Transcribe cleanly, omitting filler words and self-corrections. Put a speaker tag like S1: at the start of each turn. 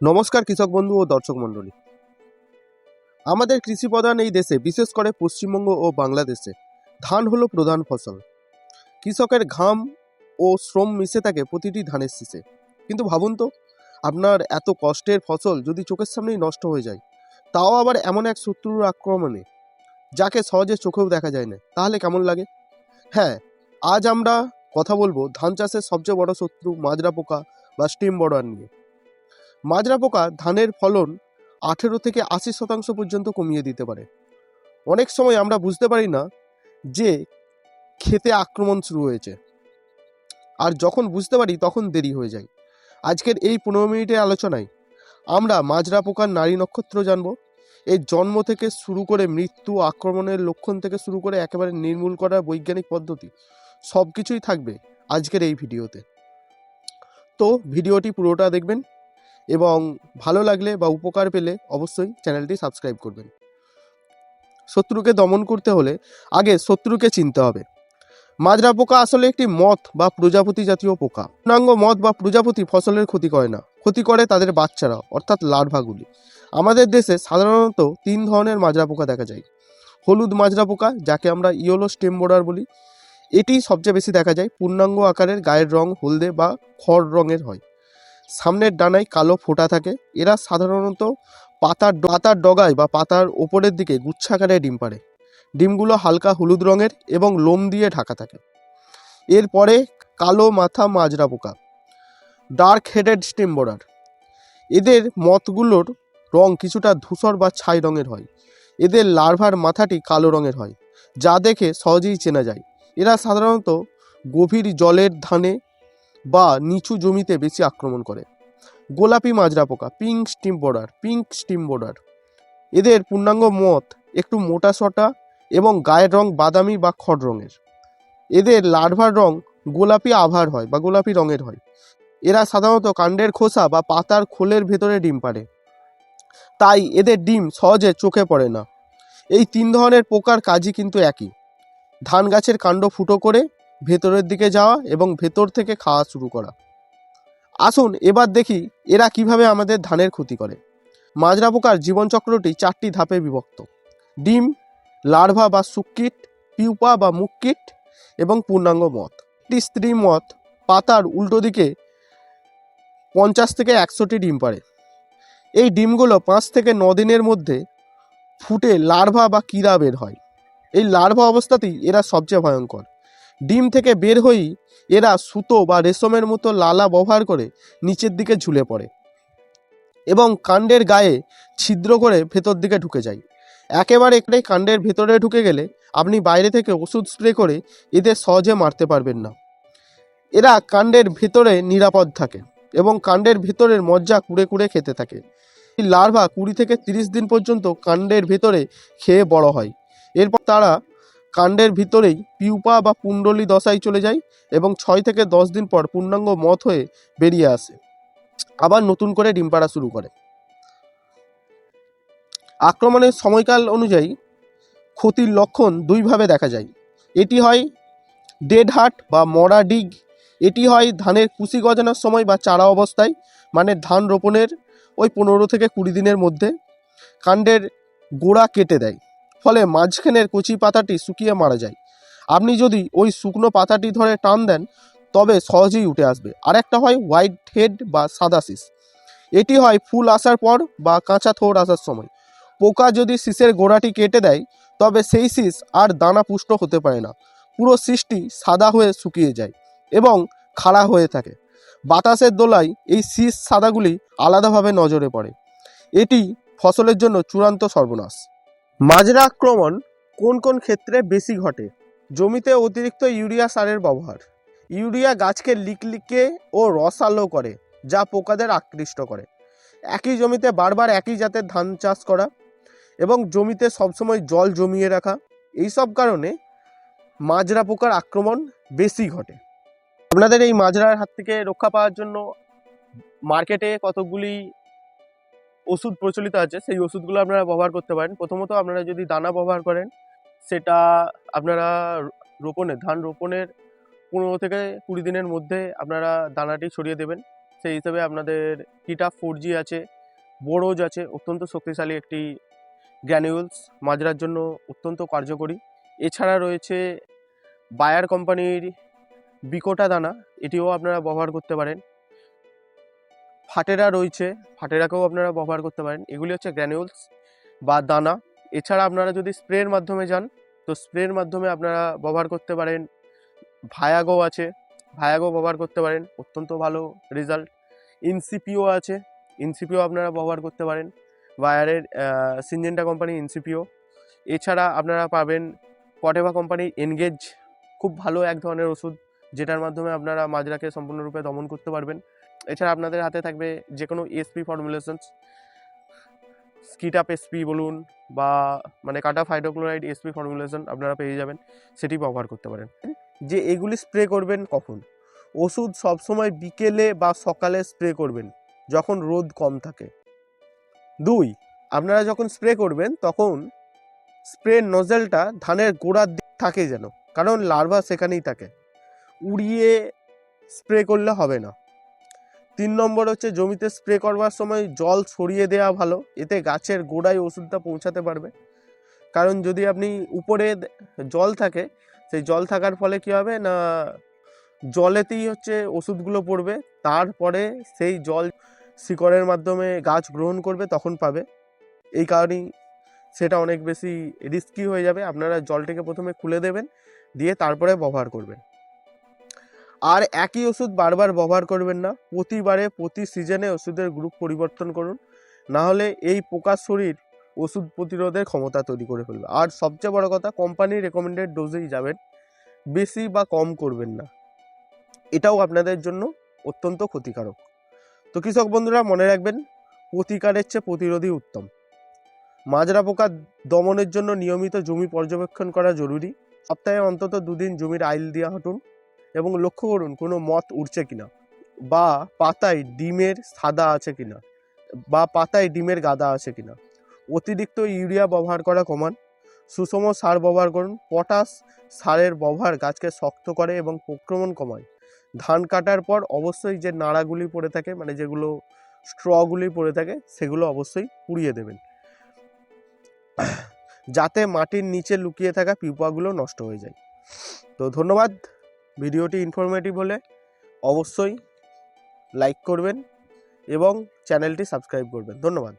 S1: নমস্কার কৃষক বন্ধু ও দর্শক মণ্ডলী। আমাদের কৃষি প্রধান এই দেশে, বিশেষ করে পশ্চিমবঙ্গ ও বাংলাদেশে ধান হলো প্রধান ফসল। কৃষকের ঘাম ও শ্রম মিশে থাকে প্রতিটি ধানের শীষে। কিন্তু ভাবুন তো, আপনার এত কষ্টের ফসল যদি চোখের সামনেই নষ্ট হয়ে যায়, তাও আবার এমন এক শত্রুর আক্রমণে, যাকে সহজে চোখেও দেখা যায় না, তাহলে কেমন লাগে? হ্যাঁ, আজ আমরা কথা বলবো ধান চাষের সবচেয়ে বড় শত্রু মাজরা পোকা বা স্টিম বোরর নিয়ে। মাজরা পোকা ধানের ফলন 18 থেকে 80% পর্যন্ত কমিয়ে দিতে পারে। অনেক সময় আমরা বুঝতে পারি না যে ক্ষেতে আক্রমণ শুরু হয়েছে, আর যখন বুঝতে পারি তখন দেরি হয়ে যায়। আজকের এই 15 মিনিটের আলোচনায় আমরা মাজরা পোকার নারী নক্ষত্র জানব। এর জন্ম থেকে শুরু করে মৃত্যু, আক্রমণের লক্ষণ থেকে শুরু করে একেবারে নির্মূল করার বৈজ্ঞানিক পদ্ধতি, সব কিছুই থাকবে আজকের এই ভিডিওতে। তো ভিডিওটি পুরোটা দেখবেন এবং ভালো লাগলে বা উপকার পেলে অবশ্যই চ্যানেলটি সাবস্ক্রাইব করবেন। শত্রুকে দমন করতে হলে আগে শত্রুকে চিনতে হবে। মাজরা পোকা আসলে একটি মথ বা প্রজাপতি জাতীয় পোকা। পূর্ণাঙ্গ মথ বা প্রজাপতি ফসলের ক্ষতি করে না, ক্ষতি করে তাদের বাচ্চারা অর্থাৎ লার্ভাগুলি। আমাদের দেশে সাধারণত 3 ধরনের মাজরা পোকা দেখা যায়। হলুদ মাজরা পোকা, যাকে আমরা ইয়েলো স্টেম বোরর বলি, এটি সবচেয়ে বেশি দেখা যায়। পূর্ণাঙ্গ আকারের, গায়ের রং হলদে বা খড় রঙের হয়, সামনের ডানায় কালো ফোঁটা থাকে। এরা সাধারণত পাতার ডগায় বা পাতার ওপরের দিকে গুচ্ছাকারে ডিম পাড়ে। ডিমগুলো হালকা হলুদ রঙের এবং লোম দিয়ে ঢাকা থাকে। এরপরে কালো মাথা মাজরা পোকা, ডার্ক হেডেড স্টিম বোরর। এদের মথগুলোর রং কিছুটা ধূসর বা ছাই রঙের হয়। এদের লার্ভার মাথাটি কালো রঙের হয়, যা দেখে সহজেই চেনা যায়। এরা সাধারণত গভীর জলের ধানে বা নিচু জমিতে বেশি আক্রমণ করে। গোলাপি মাজরা পোকা, পিঙ্ক স্টিম বোরর। এদের পূর্ণাঙ্গ মথ একটু মোটাসোটা এবং গায়ের রং বাদামি বা খড় রঙের। এদের লার্ভার রং গোলাপি আভার হয় বা গোলাপি রঙের হয়। এরা সাধারণত কাণ্ডের খোসা বা পাতার খোলের ভেতরে ডিম পাড়ে, তাই এদের ডিম সহজে চোখে পড়ে না। এই 3 ধরনের পোকার কাজই কিন্তু একই: ধান গাছের কাণ্ড ফুটো করে ভেতরের দিকে যাওয়া এবং ভেতর থেকে খাওয়া শুরু করা। আসুন এবার দেখি এরা কিভাবে আমাদের ধানের ক্ষতি করে। মাজরা পোকার জীবনচক্রটি 4টি ধাপে বিভক্ত: ডিম, লার্ভা বা শুককিট, পিউপা বা মুখকিট এবং পূর্ণাঙ্গ মথ। একটি স্ত্রী মথ পাতার উল্টো দিকে 50 থেকে 100টি ডিম পাড়ে। এই ডিমগুলো 5 থেকে 9 দিনের মধ্যে ফুটে লার্ভা বা কিরা বের হয়। এই লার্ভা অবস্থাতেই এরা সবচেয়ে ভয়ঙ্কর। ডিম থেকে বের হয়েই এরা সুতো বা রেশমের মতো লালা ব্যবহার করে নিচের দিকে ঝুলে পড়ে এবং কাণ্ডের গায়ে ছিদ্র করে ভেতর দিকে ঢুকে যায়। একেবারে কাণ্ডের ভেতরে ঢুকে গেলে আপনি বাইরে থেকে ওষুধ স্প্রে করে এদের সহজে মারতে পারবেন না। এরা কাণ্ডের ভেতরে নিরাপদ থাকে এবং কাণ্ডের ভেতরের মজ্জা কুড়ে কুড়ে খেতে থাকে। এই লার্ভা 20 থেকে 30 দিন পর্যন্ত কাণ্ডের ভেতরে খেয়ে বড় হয়। এরপর তারা কাণ্ডের ভিতরেই পিউপা বা কুণ্ডলী দশায় চলে যায় এবং 6 থেকে 10 দিন পর পূর্ণাঙ্গ মথ হয়ে বেরিয়ে আসে, আবার নতুন করে ডিম পাড়া শুরু করে। আক্রমণের সময়কাল অনুযায়ী ক্ষতির লক্ষণ 2 ভাবে দেখা যায়। এটি হয় ডেড হার্ট বা মরা ডিগ। এটি হয় ধানের কুশি গজানোর সময় বা চারা অবস্থায়, মানে ধান রোপণের ওই 15 থেকে 20 দিনের মধ্যে। কাণ্ডের গোড়া কেটে দেয়, ফলে মাঝখানের কচি পাতাটি শুকিয়ে মারা যায়। আপনি যদি ওই শুকনো পাতাটি ধরে টান দেন, তবে সহজেই উঠে আসবে। আরেকটা হয় হোয়াইট হেড বা সাদা শীষ। এটি হয় ফুল আসার পর বা কাঁচা থোড় আসার সময়। পোকা যদি শীষের গোড়াটি কেটে দেয়, তবে সেই শীষ আর দানা পুষ্ট হতে পারে না। পুরো শীষটি সাদা হয়ে শুকিয়ে যায় এবং খাড়া হয়ে থাকে। বাতাসের দোলায় এই শীষ সাদাগুলি আলাদাভাবে নজরে পড়ে। এটি ফসলের জন্য চূড়ান্ত সর্বনাশ। মাজরা আক্রমণ কোন কোন ক্ষেত্রে বেশি ঘটে? জমিতে অতিরিক্ত ইউরিয়া সারের ব্যবহার। ইউরিয়া গাছকে লিকলিকে ও রসালো করে, যা পোকাদের আকৃষ্ট করে। একই জমিতে বারবার একই জাতের ধান চাষ করা এবং জমিতে সবসময় জল জমিয়ে রাখা, এইসব কারণে মাজরা পোকার আক্রমণ বেশি ঘটে। আপনাদের এই মাজরার হাত থেকে রক্ষা পাওয়ার জন্য মার্কেটে কতগুলি ওষুধ প্রচলিত আছে, সেই ওষুধগুলো আপনারা ব্যবহার করতে পারেন। প্রথমত, আপনারা যদি দানা ব্যবহার করেন, সেটা আপনারা ধান রোপণের 15 থেকে 20 দিনের মধ্যে আপনারা দানাটি ছড়িয়ে দেবেন। সেই হিসেবে আপনাদের কিটা 4G আছে, বোরোজ আছে, অত্যন্ত শক্তিশালী একটি গ্র্যানিউলস, মাজরার জন্য অত্যন্ত কার্যকরী। এছাড়া রয়েছে বায়ার কোম্পানির বিকোটা দানা, এটিও আপনারা ব্যবহার করতে পারেন। ফাটেরা রয়েছে, ফাটেরাকেও আপনারা ব্যবহার করতে পারেন। এগুলি হচ্ছে গ্র্যানিউলস বা দানা। এছাড়া আপনারা যদি স্প্রের মাধ্যমে যান তো স্প্রের মাধ্যমে আপনারা ব্যবহার করতে পারেন ভায়াগো আছে, ভায়াগো ব্যবহার করতে পারেন, অত্যন্ত ভালো রেজাল্ট। ইনসিপিও আছে, ইনসিপিও আপনারা ব্যবহার করতে পারেন, বায়ারের সিনজেন্টা কোম্পানি ইনসিপিও। এছাড়া আপনারা পাবেন কটেভা কোম্পানির এনগেজ, খুব ভালো এক ধরনের ওষুধ যেটার মাধ্যমে আপনারা মাজরাকে সম্পূর্ণরূপে দমন করতে পারবেন। এছাড়া আপনাদের হাতে থাকবে যে কোনো এসপি ফর্মুলেশনস, স্কিটাপ এসপি বলুন বা মানে কাটা হাইড্রোক্লোরাইড এসপি ফর্মুলেশন আপনারা পেয়ে যাবেন, সেটি ব্যবহার করতে পারেন। যে এগুলি স্প্রে করবেন কখন? ওষুধ সবসময় বিকেলে বা সকালে স্প্রে করবেন যখন রোদ কম থাকে। 2, আপনারা যখন স্প্রে করবেন তখন স্প্রে নজেলটা ধানের গোড়ার দিক থাকে যেন, কারণ লার্ভা সেখানেই থাকে, উড়িয়ে স্প্রে করলে হবে না। 3 নম্বর হচ্ছে জমিতে স্প্রে করবার সময় জল ছড়িয়ে দেওয়া ভালো, এতে গাছের গোড়ায় ওষুধটা পৌঁছাতে পারবে। কারণ যদি আপনি উপরে জল থাকে, সেই জল থাকার ফলে কি হবে না, জলেতেই হচ্ছে ওষুধগুলো পড়বে, তারপরে সেই জল শিকড়ের মাধ্যমে গাছ গ্রহণ করবে, তখন পাবে। এই কারণেই সেটা অনেক বেশি রিস্কি হয়ে যাবে। আপনারা জলটাকে প্রথমে খুলে দেবেন, দিয়ে তারপরে ব্যবহার করবেন। আর একই ওষুধ বারবার ব্যবহার করবেন না, প্রতিবারে প্রতি সিজনে ওষুধের গ্রুপ পরিবর্তন করুন, না হলে এই পোকার শরীর ওষুধ প্রতিরোধের ক্ষমতা তৈরি করে ফেলবে। আর সবচেয়ে বড় কথা, কোম্পানি রেকমেন্ডেড ডোজেই যাবেন, বেশি বা কম করবেন না, এটাও আপনাদের জন্য অত্যন্ত ক্ষতিকারক। তো কৃষক বন্ধুরা মনে রাখবেন, প্রতিকারের চেয়ে প্রতিরোধী উত্তম। মাজরা পোকা দমনের জন্য নিয়মিত জমি পর্যবেক্ষণ করা জরুরি। সপ্তাহে অন্তত 2 দিন জমির আইল দিয়ে হাঁটুন এবং লক্ষ্য করুন কোনো মথ উড়ছে কিনা, বা পাতায় ডিমের সাদা আছে কিনা, বা পাতায় ডিমের গাদা আছে কিনা। অতিরিক্ত ইউরিয়া ব্যবহার করা কমান, সুষম সার ব্যবহার করুন। পটাশ সারের ব্যবহার গাছকে শক্ত করে এবং প্রক্রমণ কমায়। ধান কাটার পর অবশ্যই যে নাড়াগুলি পড়ে থাকে, মানে যেগুলো স্ট্রগুলি পড়ে থাকে, সেগুলো অবশ্যই পুড়িয়ে দেবেন, যাতে মাটির নিচে লুকিয়ে থাকা পিঁপড়াগুলো নষ্ট হয়ে যায়। তো ধন্যবাদ। ভিডিওটি ইনফরমেটিভ হলে অবশ্যই লাইক করবেন এবং চ্যানেলটি সাবস্ক্রাইব করবেন। ধন্যবাদ।